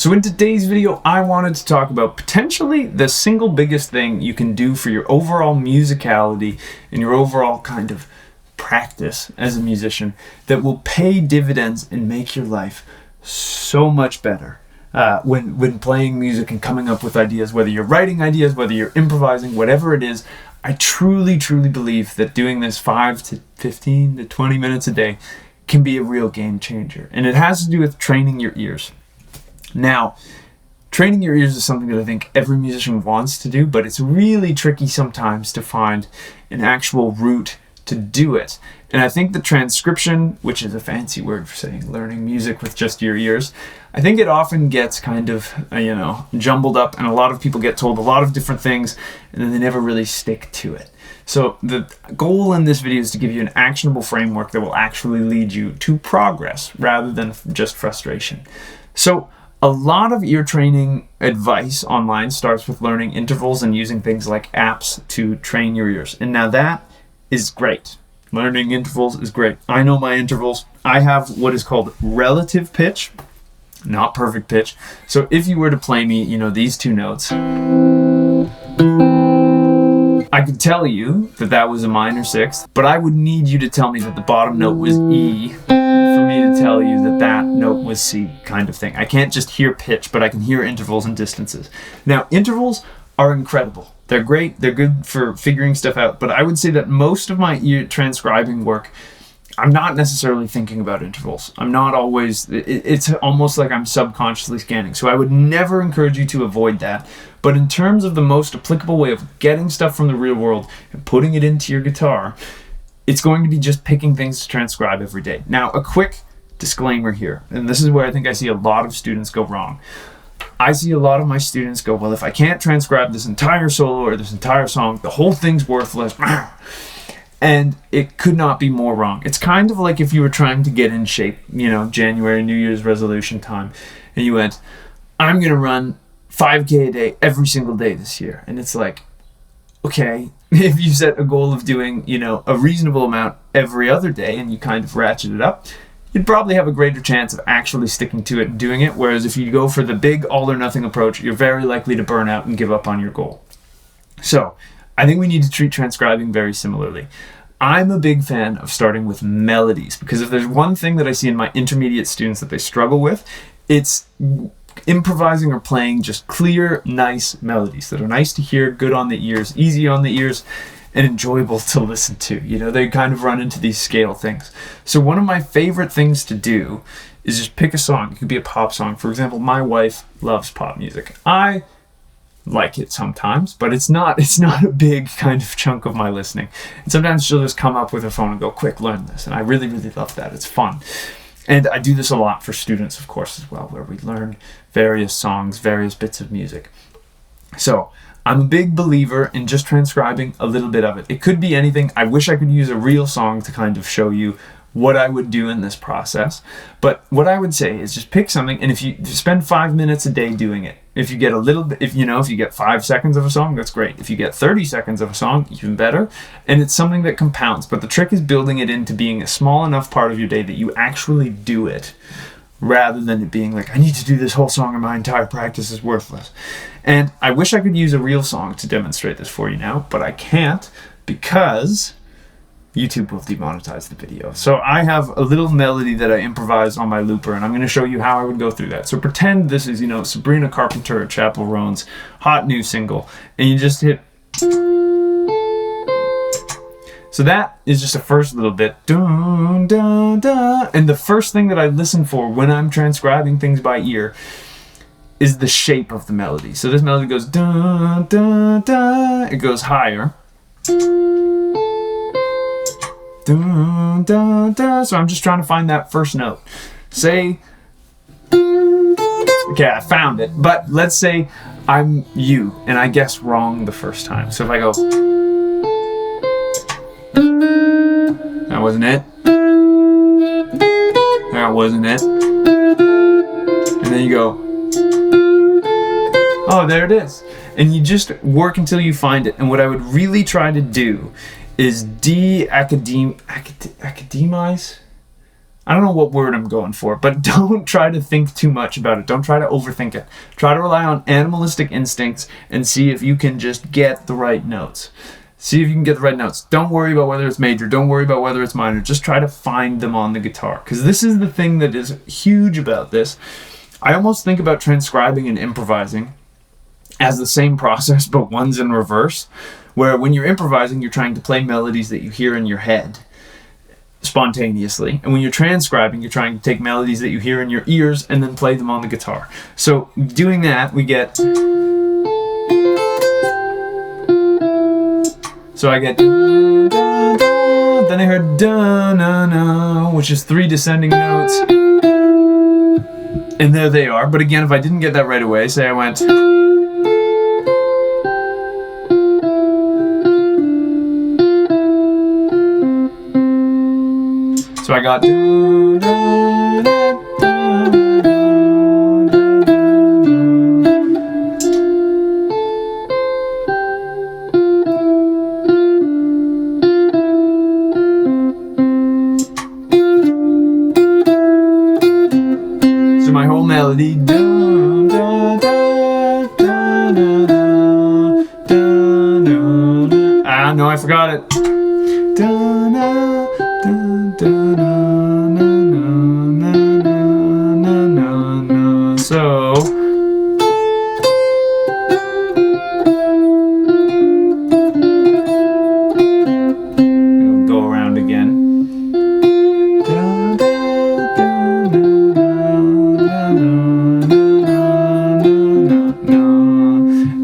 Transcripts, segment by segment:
So in today's video, I wanted to talk about potentially the single biggest thing you can do for your overall musicality and your overall kind of practice as a musician that will pay dividends and make your life so much better when playing music and coming up with ideas, whether you're writing ideas, whether you're improvising, whatever it is. I truly believe that doing this 5 to 15 to 20 minutes a day can be a real game changer. And it has to do with training your ears. Now, training your ears is something that I think every musician wants to do, but it's really tricky sometimes to find an actual route to do it. And I think the transcription, which is a fancy word for saying learning music with just your ears, I think it often gets kind of, jumbled up, and a lot of people get told a lot of different things and then they never really stick to it. So the goal in this video is to give you an actionable framework that will actually lead you to progress rather than just frustration. So a lot of ear training advice online starts with learning intervals and using things like apps to train your ears. And now that is great. Learning intervals is great. I know my intervals. I have what is called relative pitch, not perfect pitch. So if you were to play me, these two notes, I could tell you that that was a minor sixth, but I would need you to tell me that the bottom note was E for me to tell you that that note was C, kind of thing. I can't just hear pitch, but I can hear intervals and distances. Now, intervals are incredible. They're great. They're good for figuring stuff out. But I would say that most of my ear transcribing work, I'm not necessarily thinking about intervals. I'm not always, it's almost like I'm subconsciously scanning. So I would never encourage you to avoid that. But in terms of the most applicable way of getting stuff from the real world and putting it into your guitar, it's going to be just picking things to transcribe every day. Now, a quick disclaimer here, and this is where I think I see a lot of students go wrong. I see a lot of my students go, well, if I can't transcribe this entire solo or this entire song, the whole thing's worthless. And it could not be more wrong. It's kind of like if you were trying to get in shape, January, New Year's resolution time, and you went, I'm going to run 5K a day every single day this year. And it's like, okay, if you set a goal of doing, a reasonable amount every other day and you kind of ratchet it up, you'd probably have a greater chance of actually sticking to it and doing it. Whereas if you go for the big all or nothing approach, you're very likely to burn out and give up on your goal. So I think we need to treat transcribing very similarly. I'm a big fan of starting with melodies, because if there's one thing that I see in my intermediate students that they struggle with, it's improvising or playing just clear, nice melodies that are nice to hear, good on the ears, easy on the ears, and enjoyable to listen to. They kind of run into these scale things. So one of my favorite things to do is just pick a song. It could be a pop song. For example, my wife loves pop music. I like it sometimes, but it's not a big kind of chunk of my listening. And sometimes she'll just come up with her phone and go, quick, learn this. And I really love that. It's fun. And I do this a lot for students, of course, as well, where we learn various songs, various bits of music. So I'm a big believer in just transcribing a little bit of it. It could be anything. I wish I could use a real song to kind of show you what I would do in this process. But what I would say is just pick something, and if you spend 5 minutes a day doing it, if you get a little bit, if you get 5 seconds of a song, that's great. If you get 30 seconds of a song, even better. And it's something that compounds. But the trick is building it into being a small enough part of your day that you actually do it, rather than it being like, I need to do this whole song or my entire practice is worthless. And I wish I could use a real song to demonstrate this for you now, but I can't because YouTube will demonetize the video. So I have a little melody that I improvised on my looper, and I'm going to show you how I would go through that. So pretend this is, Sabrina Carpenter at Chapel Roan's hot new single, and you just hit. So that is just a first little bit. Dun, dun, dun. And the first thing that I listen for when I'm transcribing things by ear is the shape of the melody. So this melody goes dun, dun, dun. It goes higher. Dun, dun, dun. So I'm just trying to find that first note. Say, okay, I found it. But let's say I'm you and I guess wrong the first time. So if I go, that wasn't it. That wasn't it. And then you go, oh, there it is. And you just work until you find it. And what I would really try to do is de-academize I don't know what word I'm going for, but don't try to think too much about it. Don't try to overthink it. Try to rely on animalistic instincts and see if you can just get the right notes. See if you can get the right notes. Don't worry about whether it's major. Don't worry about whether it's minor. Just try to find them on the guitar. Because this is the thing that is huge about this. I almost think about transcribing and improvising as the same process, but one's in reverse. Where when you're improvising, you're trying to play melodies that you hear in your head spontaneously, and when you're transcribing, you're trying to take melodies that you hear in your ears and then play them on the guitar. So doing that, we get, so I get, then I heard da na na, which is 3 descending notes, and there they are. But again, if I didn't get that right away, say I went, so I got, so my whole melody, ah no, I forgot it. So it'll go around again.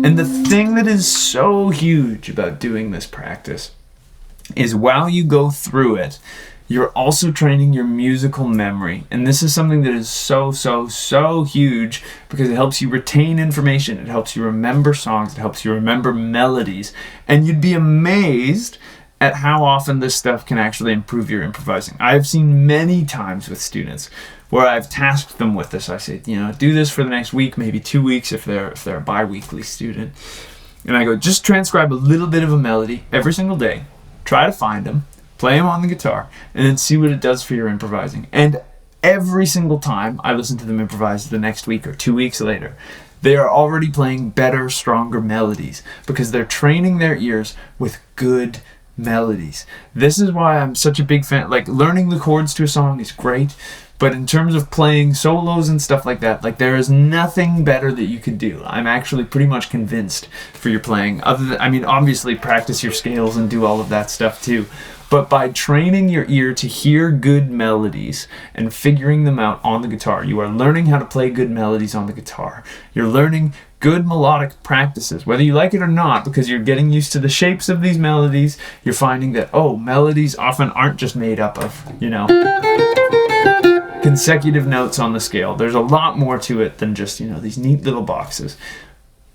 And the thing that is so huge about doing this practice is while you go through it, you're also training your musical memory. And this is something that is so huge because it helps you retain information. It helps you remember songs. It helps you remember melodies. And you'd be amazed at how often this stuff can actually improve your improvising. I've seen many times with students where I've tasked them with this. I say, do this for the next week, maybe 2 weeks if they're a bi-weekly student. And I go, just transcribe a little bit of a melody every single day. Try to find them. Play them on the guitar, and then see what it does for your improvising. And every single time I listen to them improvise the next week or 2 weeks later, they are already playing better, stronger melodies because they're training their ears with good melodies. This is why I'm such a big fan. Like, learning the chords to a song is great, but in terms of playing solos and stuff like that, like, there is nothing better that you could do. I'm actually pretty much convinced for your playing. Other than, obviously practice your scales and do all of that stuff too. But by training your ear to hear good melodies and figuring them out on the guitar, you are learning how to play good melodies on the guitar. You're learning good melodic practices, whether you like it or not, because you're getting used to the shapes of these melodies. You're finding that, melodies often aren't just made up of, consecutive notes on the scale. There's a lot more to it than just, these neat little boxes.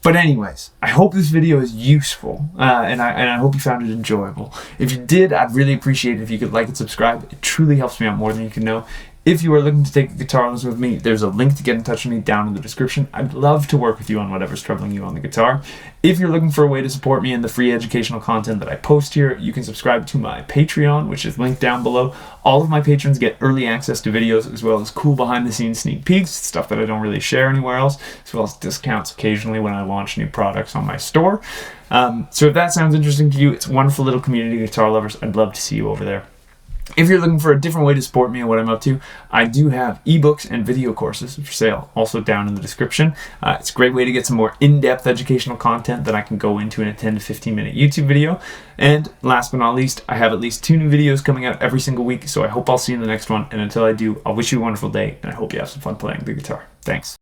But anyways, I hope this video is useful, and I hope you found it enjoyable. If you did, I'd really appreciate it if you could like and subscribe. It truly helps me out more than you can know. If you are looking to take a guitar lesson with me, there's a link to get in touch with me down in the description. I'd love to work with you on whatever's troubling you on the guitar. If you're looking for a way to support me in the free educational content that I post here, you can subscribe to my Patreon, which is linked down below. All of my patrons get early access to videos, as well as cool behind-the-scenes sneak peeks, stuff that I don't really share anywhere else, as well as discounts occasionally when I launch new products on my store. So if that sounds interesting to you, it's a wonderful little community of guitar lovers. I'd love to see you over there. If you're looking for a different way to support me and what I'm up to, I do have ebooks and video courses for sale, also down in the description. It's a great way to get some more in-depth educational content that I can go into in a 10 to 15 minute YouTube video. And last but not least, I have at least 2 new videos coming out every single week, so I hope I'll see you in the next one. And until I do, I'll wish you a wonderful day, and I hope you have some fun playing the guitar. Thanks.